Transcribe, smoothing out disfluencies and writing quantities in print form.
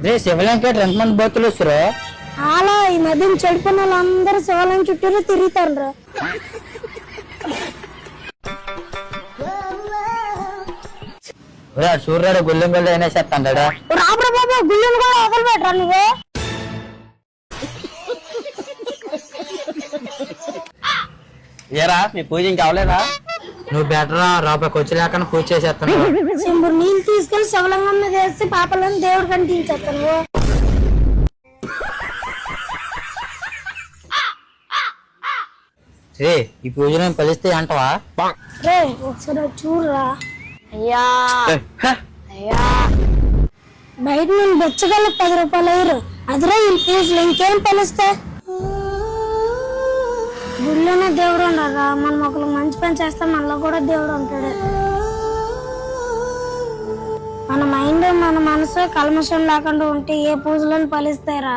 రే శివలింగకి ఎంతమంది భక్తులు వస్తారు? అలా ఈ మధ్య చెడిపోయిన వాళ్ళందరూ శివాలయం చుట్టూ తిరుగుతారు. సూర్యుడు గుళ్ళెం గుళ్ళ అయినా చేస్తాడా? రాబరా బాబా గుళ్ళని కూడా వదిలిపెట్టరా నువ్వు? ఏరా మీ పూజ ఇంకా అవలేదా? నువ్వు బెటరా రాబోకి వచ్చి లేకుండా పూజ చేసేస్తాను. సింబురు నీళ్ళు తీసుకెళ్లి శివలింగం మీద వేసి పాపలను దేవుడు కంటించేస్తాను. రే ఈ పూజలో ఫలిస్తే అంటవా? రే ఒకసారి చూడరా. అయ్యా అయ్యా బయట నేను బెచ్చగల 10 రూపాయలు అయ్యారు. అదిరా ఈ పూజలు ఇంకేం ఫలిస్తే? గుళ్ళోనే దేవుడు ఉండరా? మనం ఒకరికి మంచి పని చేస్తే మనలో కూడా దేవుడు ఉంటాడు. మన మైండ్ మన మనసు కల్మషం లేకుండా ఉంటే ఏ పూజలను ఫలిస్తారా?